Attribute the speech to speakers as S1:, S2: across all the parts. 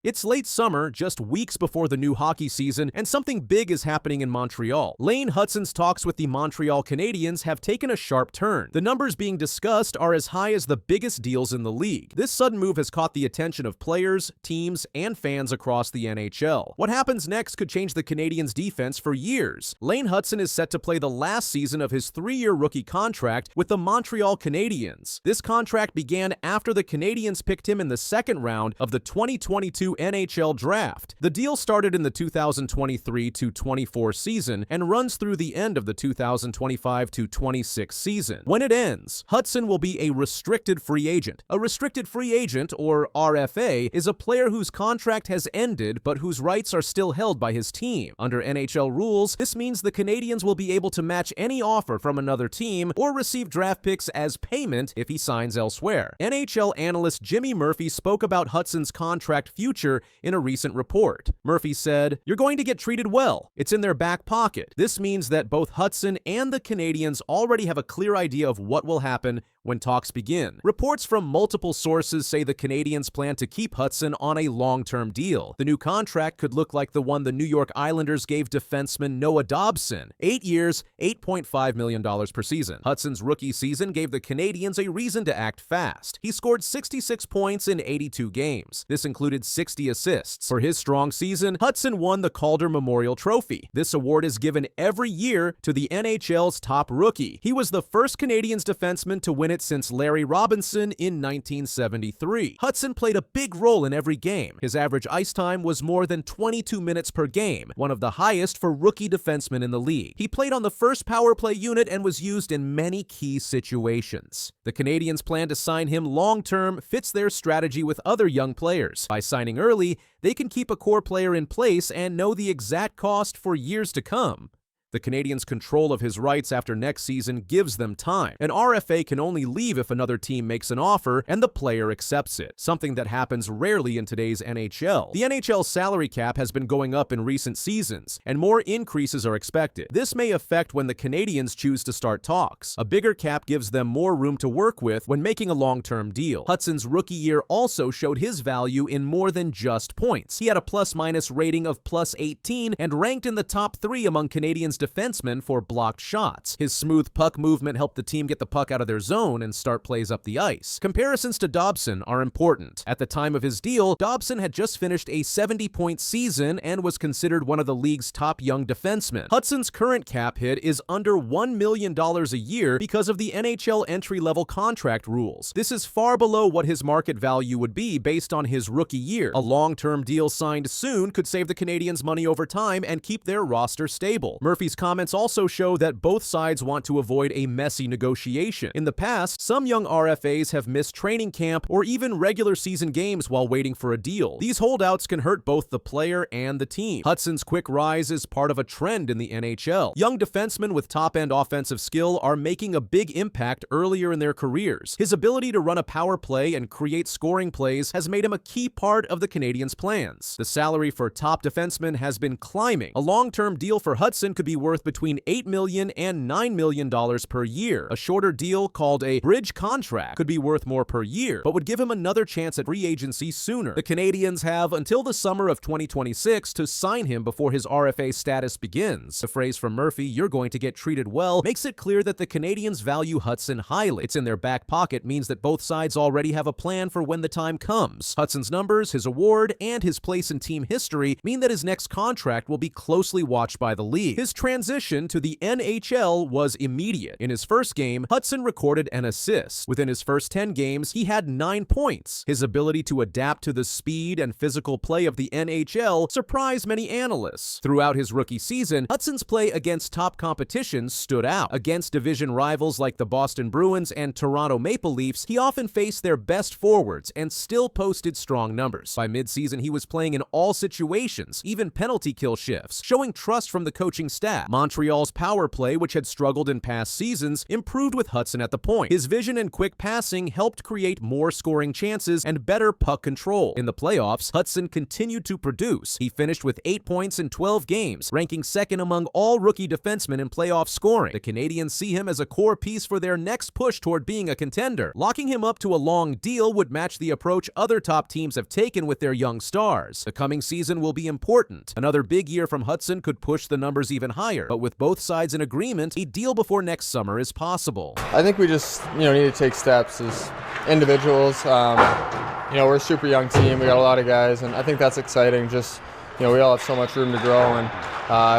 S1: It's late summer, just weeks before the new hockey season, and something big is happening in Montreal. Lane Hutson's talks with the Montreal Canadiens have taken a sharp turn. The numbers being discussed are as high as the biggest deals in the league. This sudden move has caught the attention of players, teams, and fans across the NHL. What happens next could change the Canadiens' defense for years. Lane Hutson is set to play the last season of his 3-year rookie contract with the Montreal Canadiens. This contract began after the Canadiens picked him in the second round of the 2022 NHL draft. The deal started in the 2023-24 season and runs through the end of the 2025-26 season. When it ends, Hutson will be a restricted free agent. A restricted free agent, or RFA, is a player whose contract has ended but whose rights are still held by his team. Under NHL rules, this means the Canadiens will be able to match any offer from another team or receive draft picks as payment if he signs elsewhere. NHL analyst Jimmy Murphy spoke about Hutson's contract future in a recent report. Murphy said, "You're going to get treated well. It's in their back pocket." This means that both Hutson and the Canadiens already have a clear idea of what will happen when talks begin. Reports from multiple sources say the Canadiens plan to keep Hutson on a long-term deal. The new contract could look like the one the New York Islanders gave defenseman Noah Dobson. 8 years, $8.5 million per season. Hutson's rookie season gave the Canadiens a reason to act fast. He scored 66 points in 82 games. This included 60 assists. For his strong season, Hutson won the Calder Memorial Trophy. This award is given every year to the NHL's top rookie. He was the first Canadiens defenseman to win it since Larry Robinson in 1973. Hutson played a big role in every game. His average ice time was more than 22 minutes per game, one of the highest for rookie defensemen in the league. He played on the first power play unit and was used in many key situations. The Canadiens' plan to sign him long-term fits their strategy with other young players. By signing early, they can keep a core player in place and know the exact cost for years to come. The Canadiens' control of his rights after next season gives them time. An RFA can only leave if another team makes an offer and the player accepts it, something that happens rarely in today's NHL. The NHL's salary cap has been going up in recent seasons, and more increases are expected. This may affect when the Canadiens choose to start talks. A bigger cap gives them more room to work with when making a long-term deal. Hutson's rookie year also showed his value in more than just points. He had a plus-minus rating of +18 and ranked in the top 3 among Canadiens defensemen for blocked shots. His smooth puck movement helped the team get the puck out of their zone and start plays up the ice. Comparisons to Dobson are important. At the time of his deal, Dobson had just finished a 70-point season and was considered one of the league's top young defensemen. Hutson's current cap hit is under $1 million a year because of the NHL entry-level contract rules. This is far below what his market value would be based on his rookie year. A long-term deal signed soon could save the Canadiens money over time and keep their roster stable. Murphy's comments also show that both sides want to avoid a messy negotiation. In the past, some young RFAs have missed training camp or even regular season games while waiting for a deal. These holdouts can hurt both the player and the team. Hutson's quick rise is part of a trend in the NHL. Young defensemen with top-end offensive skill are making a big impact earlier in their careers. His ability to run a power play and create scoring plays has made him a key part of the Canadiens' plans. The salary for top defensemen has been climbing. A long-term deal for Hutson could be worth between $8 million and $9 million per year. A shorter deal called a bridge contract could be worth more per year, but would give him another chance at free agency sooner. The Canadiens have until the summer of 2026 to sign him before his RFA status begins. The phrase from Murphy, "you're going to get treated well," makes it clear that the Canadiens value Hutson highly. It's in their back pocket means that both sides already have a plan for when the time comes. Hutson's numbers, his award, and his place in team history mean that his next contract will be closely watched by the league. His transition to the NHL was immediate. In his first game, Hutson recorded an assist. Within his first 10 games, he had 9 points. His ability to adapt to the speed and physical play of the NHL surprised many analysts. Throughout his rookie season, Hutson's play against top competition stood out. Against division rivals like the Boston Bruins and Toronto Maple Leafs, he often faced their best forwards and still posted strong numbers. By midseason, he was playing in all situations, even penalty kill shifts, showing trust from the coaching staff. that. Montreal's power play, which had struggled in past seasons, improved with Hutson at the point. His vision and quick passing helped create more scoring chances and better puck control. In the playoffs, Hutson continued to produce. He finished with 8 points in 12 games, ranking second among all rookie defensemen in playoff scoring. The Canadiens see him as a core piece for their next push toward being a contender. Locking him up to a long deal would match the approach other top teams have taken with their young stars. The coming season will be important. Another big year from Hutson could push the numbers even higher, but with both sides in agreement, a deal before next summer is possible.
S2: I think we just, need to take steps as individuals. We're a super young team. We got a lot of guys, and I think that's exciting. Just, we all have so much room to grow, and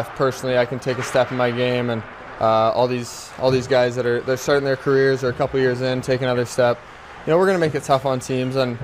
S2: if personally I can take a step in my game, and all these guys they're starting their careers or a couple years in, take another step. We're going to make it tough on teams, and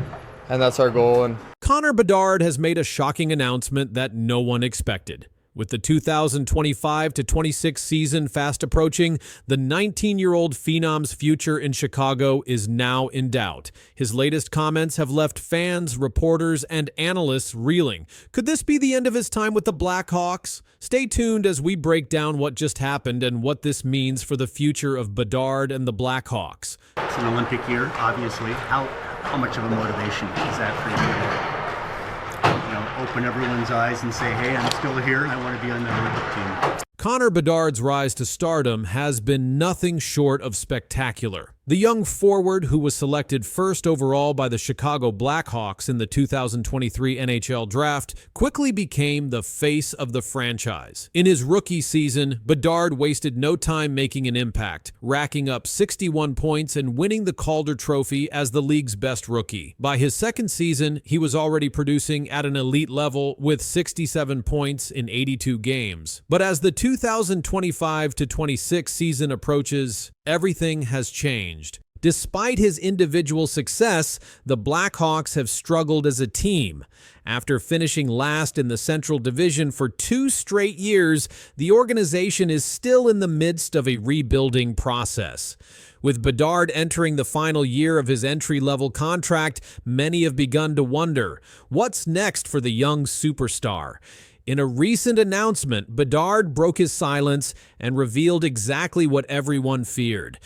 S2: that's our goal. And
S3: Connor Bedard has made a shocking announcement that no one expected. With the 2025-26 season fast approaching, the 19-year-old Phenom's future in Chicago is now in doubt. His latest comments have left fans, reporters, and analysts reeling. Could this be the end of his time with the Blackhawks? Stay tuned as we break down what just happened and what this means for the future of Bedard and the Blackhawks.
S4: It's an Olympic year, obviously. How much of a motivation is that for you? Open everyone's eyes and say, hey, I'm still here. I want to be on the Olympic team.
S3: Connor Bedard's rise to stardom has been nothing short of spectacular. The young forward, who was selected first overall by the Chicago Blackhawks in the 2023 NHL Draft, quickly became the face of the franchise. In his rookie season, Bedard wasted no time making an impact, racking up 61 points and winning the Calder Trophy as the league's best rookie. By his second season, he was already producing at an elite level with 67 points in 82 games. But as the 2025-26 season approaches, everything has changed. Despite his individual success, the Blackhawks have struggled as a team. After finishing last in the Central Division for 2 straight years, the organization is still in the midst of a rebuilding process. With Bedard entering the final year of his entry-level contract, many have begun to wonder, what's next for the young superstar? In a recent announcement, Bedard broke his silence and revealed exactly what everyone feared.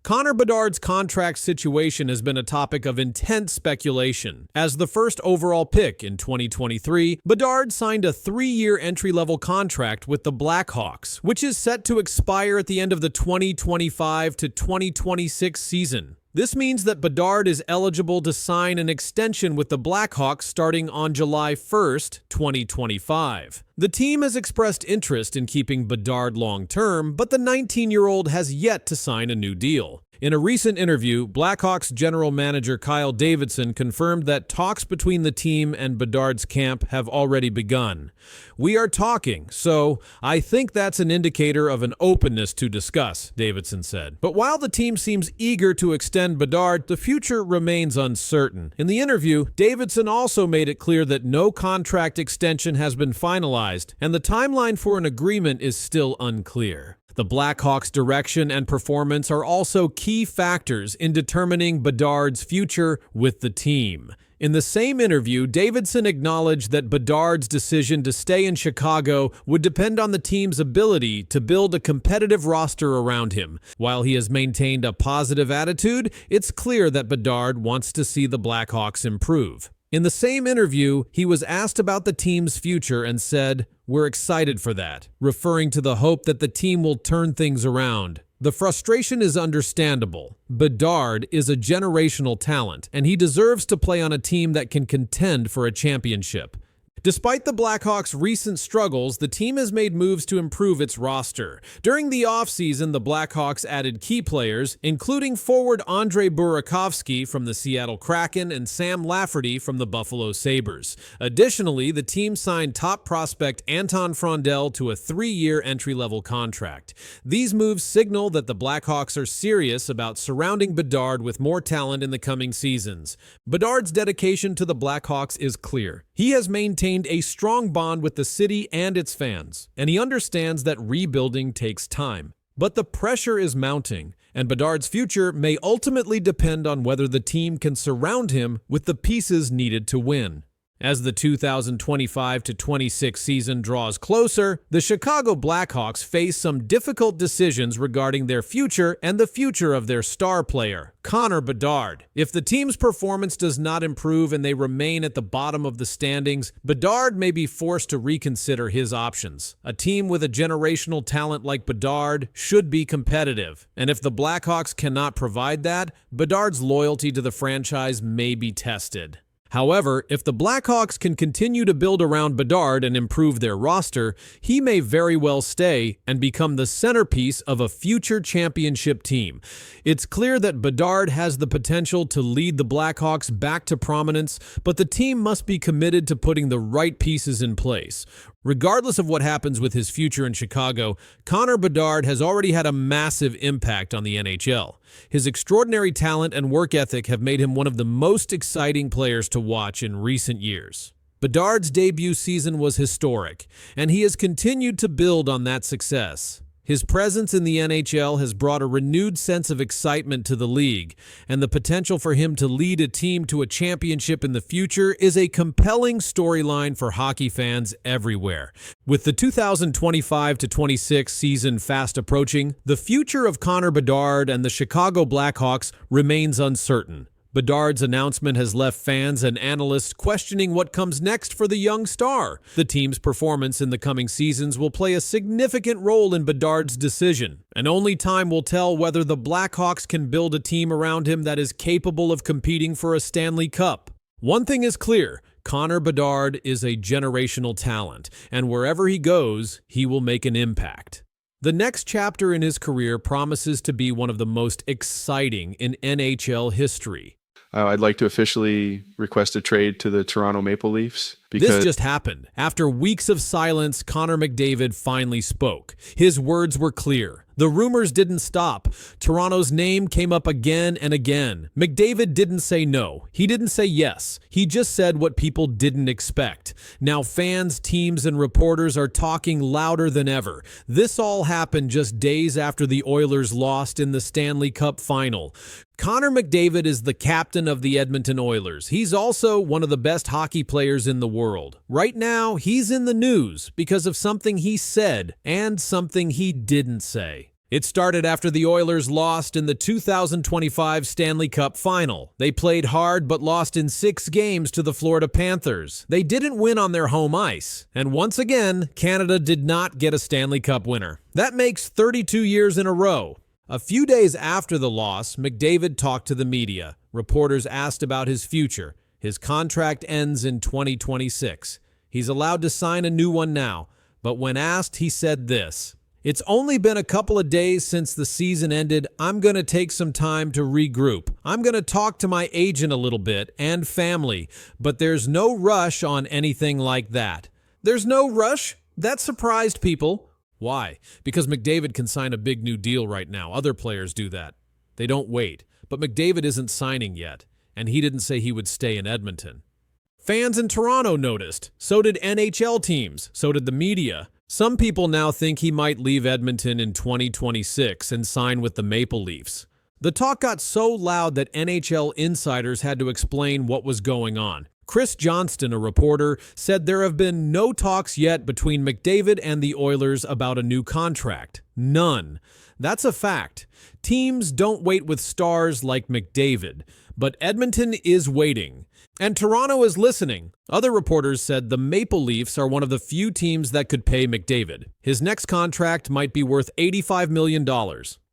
S3: Connor Bedard's contract situation has been a topic of intense speculation. As the first overall pick in 2023, Bedard signed a 3-year entry-level contract with the Blackhawks, which is set to expire at the end of the 2025-2026 season. This means that Bedard is eligible to sign an extension with the Blackhawks starting on July 1st, 2025. The team has expressed interest in keeping Bedard long-term, but the 19-year-old has yet to sign a new deal. In a recent interview, Blackhawks general manager Kyle Davidson confirmed that talks between the team and Bedard's camp have already begun. "We are talking, so I think that's an indicator of an openness to discuss," Davidson said. But while the team seems eager to extend Bedard, the future remains uncertain. In the interview, Davidson also made it clear that no contract extension has been finalized, and the timeline for an agreement is still unclear. The Blackhawks' direction and performance are also key factors in determining Bedard's future with the team. In the same interview, Davidson acknowledged that Bedard's decision to stay in Chicago would depend on the team's ability to build a competitive roster around him. While he has maintained a positive attitude, it's clear that Bedard wants to see the Blackhawks improve. In the same interview, he was asked about the team's future and said, "We're excited for that," referring to the hope that the team will turn things around. The frustration is understandable. Bedard is a generational talent, and he deserves to play on a team that can contend for a championship. Despite the Blackhawks' recent struggles, the team has made moves to improve its roster. During the offseason, the Blackhawks added key players, including forward Andrei Burakovsky from the Seattle Kraken and Sam Lafferty from the Buffalo Sabres. Additionally, the team signed top prospect Anton Frondell to a 3-year entry-level contract. These moves signal that the Blackhawks are serious about surrounding Bedard with more talent in the coming seasons. Bedard's dedication to the Blackhawks is clear. He has maintained a strong bond with the city and its fans, and he understands that rebuilding takes time. But the pressure is mounting, and Bedard's future may ultimately depend on whether the team can surround him with the pieces needed to win. As the 2025-26 season draws closer, the Chicago Blackhawks face some difficult decisions regarding their future and the future of their star player, Conor Bedard. If the team's performance does not improve and they remain at the bottom of the standings, Bedard may be forced to reconsider his options. A team with a generational talent like Bedard should be competitive, and if the Blackhawks cannot provide that, Bedard's loyalty to the franchise may be tested. However, if the Blackhawks can continue to build around Bedard and improve their roster, he may very well stay and become the centerpiece of a future championship team. It's clear that Bedard has the potential to lead the Blackhawks back to prominence, but the team must be committed to putting the right pieces in place. Regardless of what happens with his future in Chicago, Conor Bedard has already had a massive impact on the NHL. His extraordinary talent and work ethic have made him one of the most exciting players to watch in recent years. Bedard's debut season was historic, and he has continued to build on that success. His presence in the NHL has brought a renewed sense of excitement to the league, and the potential for him to lead a team to a championship in the future is a compelling storyline for hockey fans everywhere. With the 2025-26 season fast approaching, the future of Conor Bedard and the Chicago Blackhawks remains uncertain. Bedard's announcement has left fans and analysts questioning what comes next for the young star. The team's performance in the coming seasons will play a significant role in Bedard's decision, and only time will tell whether the Blackhawks can build a team around him that is capable of competing for a Stanley Cup. One thing is clear: Conor Bedard is a generational talent, and wherever he goes, he will make an impact. The next chapter in his career promises to be one of the most exciting in NHL history.
S5: I'd like to officially request a trade to the Toronto Maple Leafs.
S3: This just happened. After weeks of silence, Conor McDavid finally spoke. His words were clear. The rumors didn't stop. Toronto's name came up again and again. McDavid didn't say no. He didn't say yes. He just said what people didn't expect. Now fans, teams, and reporters are talking louder than ever. This all happened just days after the Oilers lost in the Stanley Cup final. Conor McDavid is the captain of the Edmonton Oilers. He's also one of the best hockey players in the world. Right now, he's in the news because of something he said and something he didn't say. It started after the Oilers lost in the 2025 Stanley Cup Final. They played hard but lost in 6 games to the Florida Panthers. They didn't win on their home ice. And once again, Canada did not get a Stanley Cup winner. That makes 32 years in a row. A few days after the loss, McDavid talked to the media. Reporters asked about his future. His contract ends in 2026. He's allowed to sign a new one now, but when asked, he said this: "It's only been a couple of days since the season ended. I'm going to take some time to regroup. I'm going to talk to my agent a little bit and family, but there's no rush on anything like that." There's no rush? That surprised people. Why? Because McDavid can sign a big new deal right now. Other players do that. They don't wait. But McDavid isn't signing yet, and he didn't say he would stay in Edmonton. Fans in Toronto noticed. So did NHL teams. So did the media. Some people now think he might leave Edmonton in 2026 and sign with the Maple Leafs. The talk got so loud that NHL insiders had to explain what was going on. Chris Johnston, a reporter, said there have been no talks yet between McDavid and the Oilers about a new contract. None. That's a fact. Teams don't wait with stars like McDavid, but Edmonton is waiting. And Toronto is listening. Other reporters said the Maple Leafs are one of the few teams that could pay McDavid. His next contract might be worth $85 million.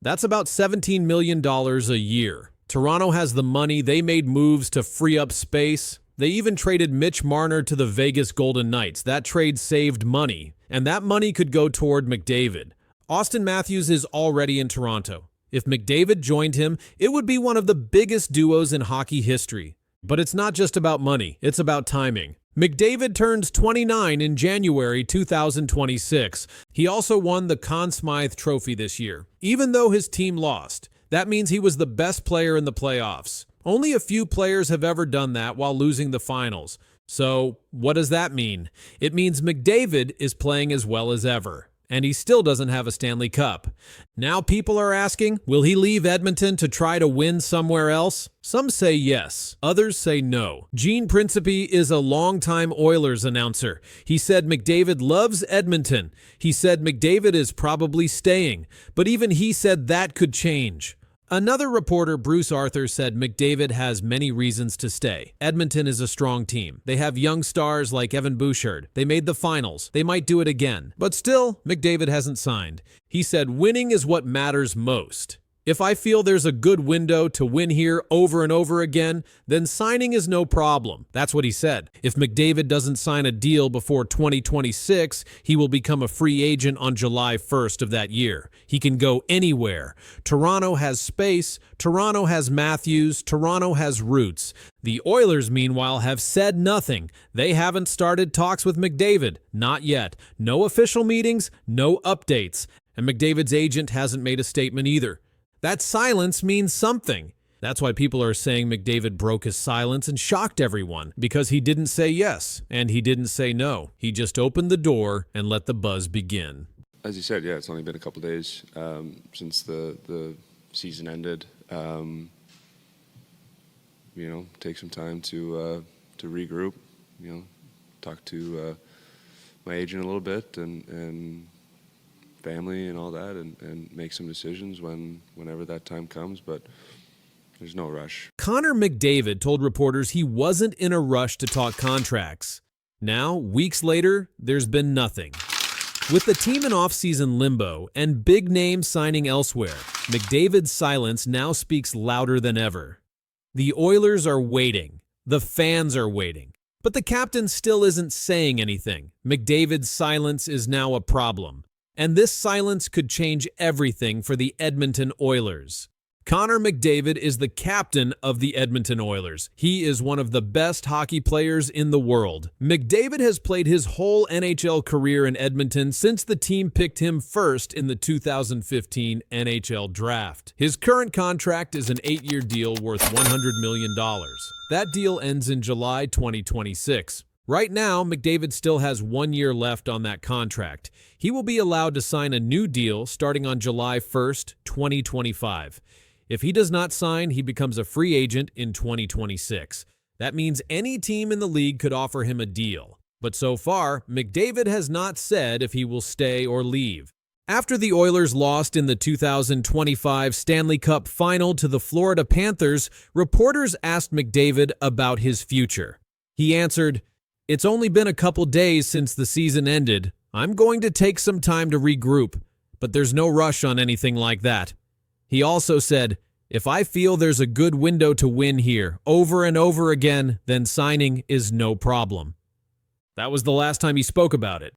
S3: That's about $17 million a year. Toronto has the money. They made moves to free up space. They even traded Mitch Marner to the Vegas Golden Knights. That trade saved money, and that money could go toward McDavid. Austin Matthews is already in Toronto. If McDavid joined him, it would be one of the biggest duos in hockey history. But it's not just about money, it's about timing. McDavid turns 29 in January 2026. He also won the Conn Smythe Trophy this year, even though his team lost. That means he was the best player in the playoffs. Only a few players have ever done that while losing the finals. So, what does that mean? It means McDavid is playing as well as ever. and he still doesn't have a Stanley Cup. Now people are asking, will he leave Edmonton to try to win somewhere else? Some say yes, others say no. Gene Principe is a longtime Oilers announcer. He said McDavid loves Edmonton. He said McDavid is probably staying, but even he said that could change. Another reporter, Bruce Arthur, said McDavid has many reasons to stay. Edmonton is a strong team. They have young stars like Evan Bouchard. They made the finals. They might do it again. But still, McDavid hasn't signed. He said winning is what matters most. If I feel there's a good window to win here over and over again, then signing is no problem. That's what he said. If McDavid doesn't sign a deal before 2026, he will become a free agent on July 1st of that year. He can go anywhere. Toronto has space. Toronto has Matthews. Toronto has roots. The Oilers, meanwhile, have said nothing. They haven't started talks with McDavid. Not yet. No official meetings, no updates. And McDavid's agent hasn't made a statement either. That silence means something. That's why people are saying McDavid broke his silence and shocked everyone, because he didn't say yes and he didn't say no. He just opened the door and let the buzz begin.
S5: As you said, yeah, it's only been a couple of days since the season ended. Take some time to regroup. Talk to my agent a little bit and family and all that, and make some decisions whenever that time comes, but there's no rush.
S3: Conor McDavid told reporters he wasn't in a rush to talk contracts. Now, weeks later, there's been nothing. With the team in off-season limbo and big names signing elsewhere, McDavid's silence now speaks louder than ever. The Oilers are waiting. The fans are waiting. But the captain still isn't saying anything. McDavid's silence is now a problem. And this silence could change everything for the Edmonton Oilers. Conor McDavid is the captain of the Edmonton Oilers. He is one of the best hockey players in the world. McDavid has played his whole NHL career in Edmonton since the team picked him first in the 2015 NHL Draft. His current contract is an 8-year deal worth $100 million. That deal ends in July 2026. Right now, McDavid still has 1 year left on that contract. He will be allowed to sign a new deal starting on July 1st, 2025. If he does not sign, he becomes a free agent in 2026. That means any team in the league could offer him a deal. But so far, McDavid has not said if he will stay or leave. After the Oilers lost in the 2025 Stanley Cup Final to the Florida Panthers, reporters asked McDavid about his future. He answered, "It's only been a couple days since the season ended. I'm going to take some time to regroup, but there's no rush on anything like that." He also said, "If I feel there's a good window to win here over and over again, then signing is no problem." That was the last time he spoke about it.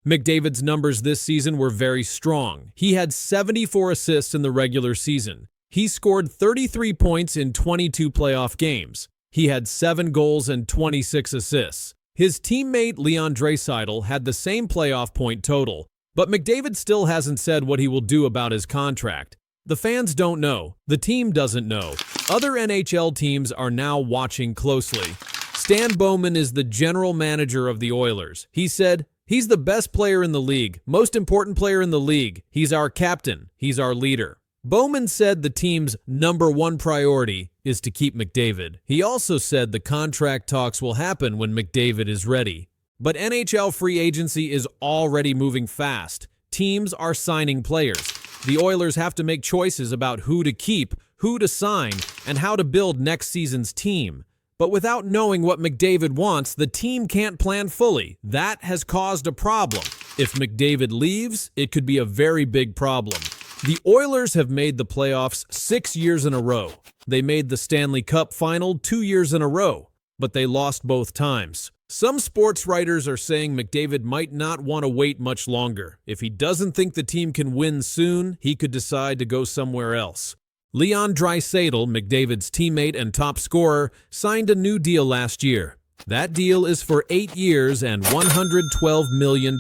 S3: McDavid's numbers this season were very strong. He had 74 assists in the regular season. He scored 33 points in 22 playoff games. He had 7 goals and 26 assists. His teammate Leon Draisaitl had the same playoff point total, but McDavid still hasn't said what he will do about his contract. The fans don't know. The team doesn't know. Other NHL teams are now watching closely. Stan Bowman is the general manager of the Oilers. He said, "He's the best player in the league, most important player in the league. He's our captain. He's our leader." Bowman said the team's #1 priority is to keep McDavid. He also said the contract talks will happen when McDavid is ready. But NHL free agency is already moving fast. Teams are signing players. The Oilers have to make choices about who to keep, who to sign, and how to build next season's team. But without knowing what McDavid wants, the team can't plan fully. That has caused a problem. If McDavid leaves, it could be a very big problem. The Oilers have made the playoffs 6 years in a row. They made the Stanley Cup Final 2 years in a row, but they lost both times. Some sports writers are saying McDavid might not want to wait much longer. If he doesn't think the team can win soon, he could decide to go somewhere else. Leon Draisaitl, McDavid's teammate and top scorer, signed a new deal last year. That deal is for 8 years and $112 million.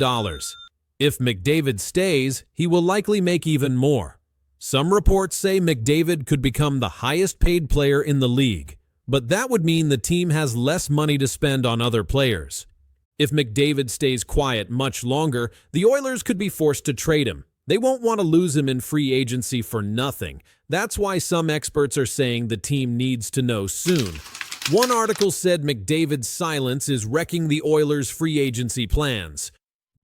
S3: If McDavid stays, he will likely make even more. Some reports say McDavid could become the highest paid player in the league, but that would mean the team has less money to spend on other players. If McDavid stays quiet much longer, the Oilers could be forced to trade him. They won't want to lose him in free agency for nothing. That's why some experts are saying the team needs to know soon. One article said McDavid's silence is wrecking the Oilers' free agency plans.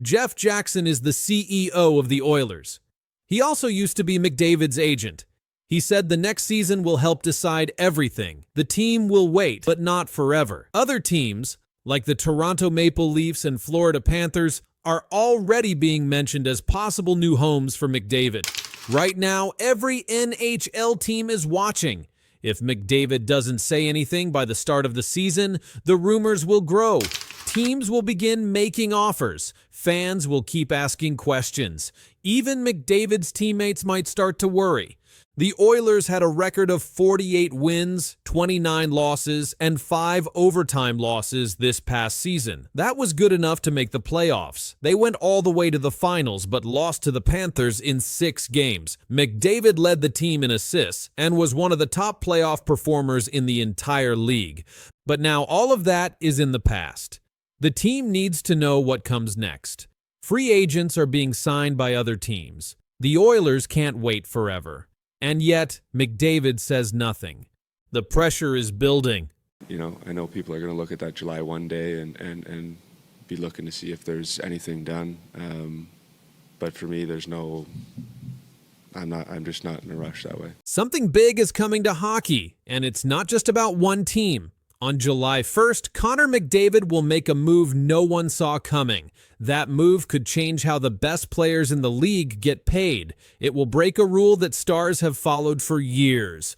S3: Jeff Jackson is the CEO of the Oilers. He also used to be McDavid's agent. He said the next season will help decide everything. The team will wait, but not forever. Other teams, like the Toronto Maple Leafs and Florida Panthers, are already being mentioned as possible new homes for McDavid. Right now, every NHL team is watching. If McDavid doesn't say anything by the start of the season, the rumors will grow. Teams will begin making offers. Fans will keep asking questions. Even McDavid's teammates might start to worry. The Oilers had a record of 48 wins, 29 losses, and 5 overtime losses this past season. That was good enough to make the playoffs. They went all the way to the finals but lost to the Panthers in 6 games. McDavid led the team in assists and was one of the top playoff performers in the entire league. But now all of that is in the past. The team needs to know what comes next. Free agents are being signed by other teams. The Oilers can't wait forever. And yet, McDavid says nothing. The pressure is building.
S5: You know, I know people are going to look at that July 1 day and be looking to see if there's anything done. But for me, I'm just not in a rush that way.
S3: Something big is coming to hockey, and it's not just about one team. On July 1st, Conor McDavid will make a move no one saw coming. That move could change how the best players in the league get paid. It will break a rule that stars have followed for years.